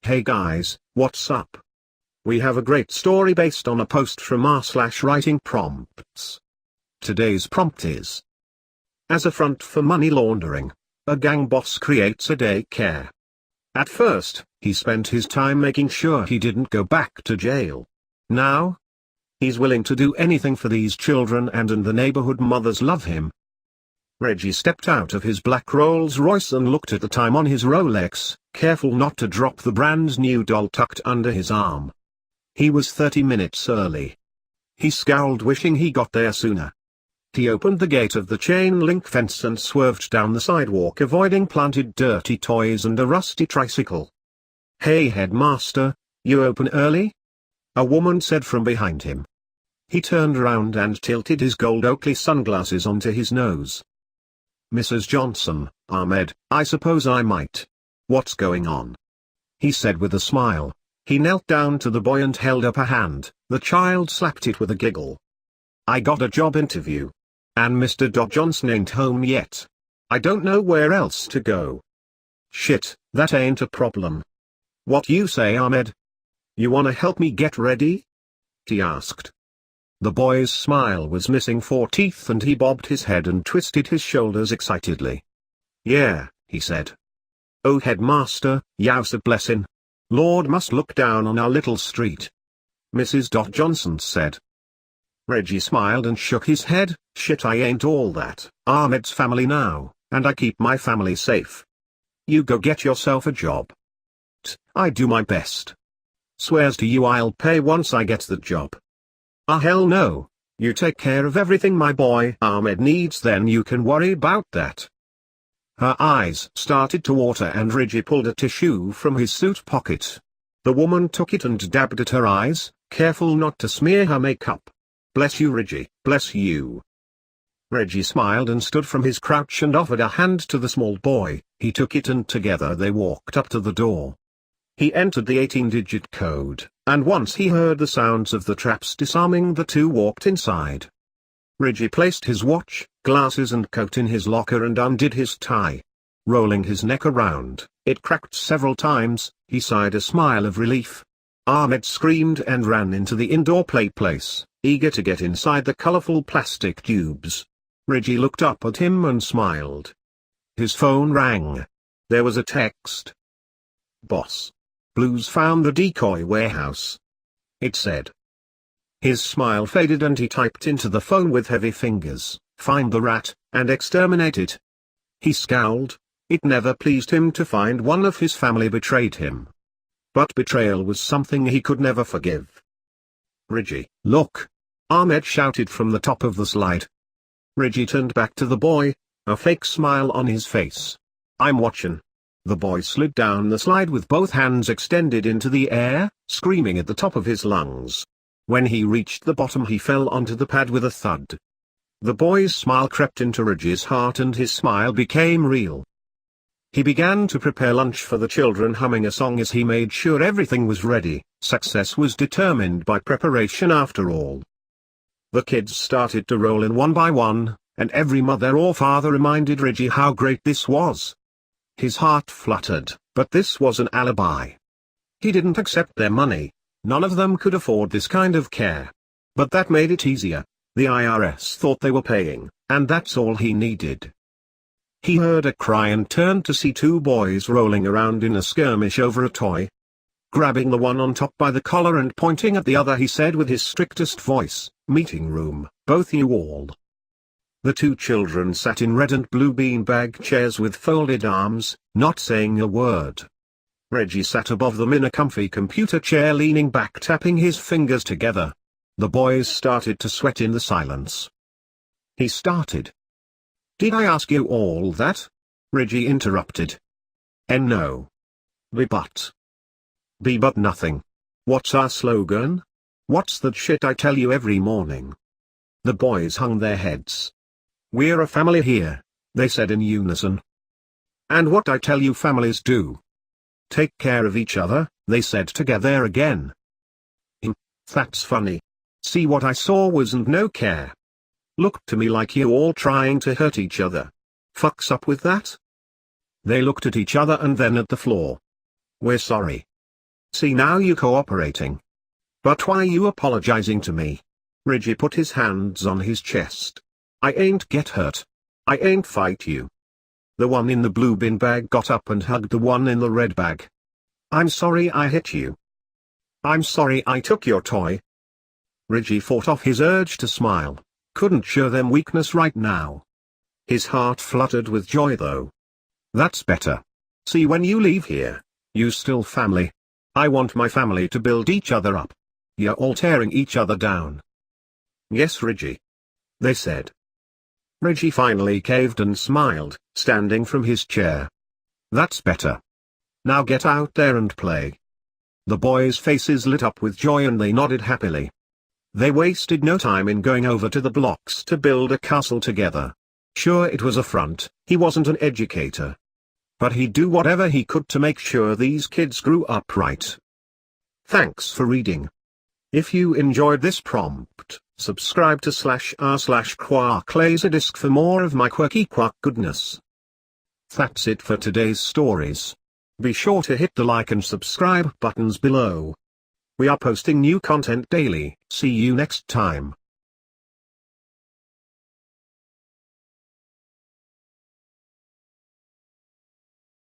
Hey guys, what's up? We have a great story based on a post from r/WritingPrompts. Today's prompt is: as a front for money laundering, a gang boss creates a daycare. At first, he spent his time making sure he didn't go back to jail. Now, he's willing to do anything for these children, and the neighborhood mothers love him. Reggie stepped out of his black Rolls-Royce and looked at the time on his Rolex, careful not to drop the brand new doll tucked under his arm. He was 30 minutes early. He scowled, wishing he got there sooner. He opened the gate of the chain-link fence and swerved down the sidewalk, avoiding planted dirty toys and a rusty tricycle. "Hey headmaster, you open early?" a woman said from behind him. He turned around and tilted his gold Oakley sunglasses onto his nose. "Mrs. Johnson, Ahmed, I suppose I might. What's going on?" he said with a smile. He knelt down to the boy and held up a hand. The child slapped it with a giggle. "I got a job interview. And Mr. Johnson ain't home yet. I don't know where else to go." "Shit, that ain't a problem. What you say, Ahmed? You wanna help me get ready?" he asked. The boy's smile was missing 4 teeth and he bobbed his head and twisted his shoulders excitedly. "Yeah," he said. "Oh headmaster, yowsa blessin'. Lord must look down on our little street," Mrs. Johnson said. Reggie smiled and shook his head. "Shit, I ain't all that. Ahmed's family now, and I keep my family safe. You go get yourself a job." "I do my best. Swears to you I'll pay once I get the job." "Ah hell no, you take care of everything my boy Ahmed needs, then you can worry about that." Her eyes started to water and Reggie pulled a tissue from his suit pocket. The woman took it and dabbed at her eyes, careful not to smear her makeup. "Bless you Reggie, bless you." Reggie smiled and stood from his crouch and offered a hand to the small boy. He took it and together they walked up to the door. He entered the 18-digit code, and once he heard the sounds of the traps disarming, the two walked inside. Reggie placed his watch, glasses and coat in his locker and undid his tie. Rolling his neck around, it cracked several times. He sighed a smile of relief. Ahmed screamed and ran into the indoor play place, eager to get inside the colorful plastic tubes. Reggie looked up at him and smiled. His phone rang. There was a text. "Boss. Blues found the decoy warehouse," it said. His smile faded and he typed into the phone with heavy fingers, "Find the rat, and exterminate it." He scowled. It never pleased him to find one of his family betrayed him. But betrayal was something he could never forgive. "Reggie, look!" Ahmed shouted from the top of the slide. Reggie turned back to the boy, a fake smile on his face. "I'm watching." The boy slid down the slide with both hands extended into the air, screaming at the top of his lungs. When he reached the bottom he fell onto the pad with a thud. The boy's smile crept into Reggie's heart and his smile became real. He began to prepare lunch for the children, humming a song as he made sure everything was ready. Success was determined by preparation after all. The kids started to roll in one by one, and every mother or father reminded Reggie how great this was. His heart fluttered, but this was an alibi. He didn't accept their money. None of them could afford this kind of care. But that made it easier. The IRS thought they were paying, and that's all he needed. He heard a cry and turned to see 2 boys rolling around in a skirmish over a toy. Grabbing the one on top by the collar and pointing at the other, he said with his strictest voice, "Meeting room, both you all." The 2 children sat in red and blue beanbag chairs with folded arms, not saying a word. Reggie sat above them in a comfy computer chair, leaning back, tapping his fingers together. The boys started to sweat in the silence. He started. "Did I ask you all that?" Reggie interrupted. No. But nothing. What's our slogan? What's that shit I tell you every morning? The boys hung their heads. "We're a family here," they said in unison. "And what I tell you families do. Take care of each other," they said together again. "That's funny. See, what I saw wasn't no care. Looked to me like you all trying to hurt each other. Fucks up with that?" They looked at each other and then at the floor. "We're sorry." See, now you cooperating. But why you apologizing to me? Reggie put his hands on his chest. I ain't get hurt. I ain't fight you. The one in the blue bin bag got up and hugged the one in the red bag. I'm sorry I hit you. I'm sorry I took your toy. Reggie fought off his urge to smile. Couldn't show them weakness right now. His heart fluttered with joy though. That's better. See, when you leave here, you still family. I want my family to build each other up. You're all tearing each other down. Yes, Reggie. They said. Reggie finally caved and smiled, standing from his chair. That's better. Now get out there and play. The boys' faces lit up with joy and they nodded happily. They wasted no time in going over to the blocks to build a castle together. Sure, it was a front, he wasn't an educator. But he'd do whatever he could to make sure these kids grew up right. Thanks for reading. If you enjoyed this prompt, subscribe to /r/QuarkLaserDisc for more of my quirky quack goodness. That's it for today's stories. Be sure to hit the like and subscribe buttons below. We are posting new content daily. See you next time.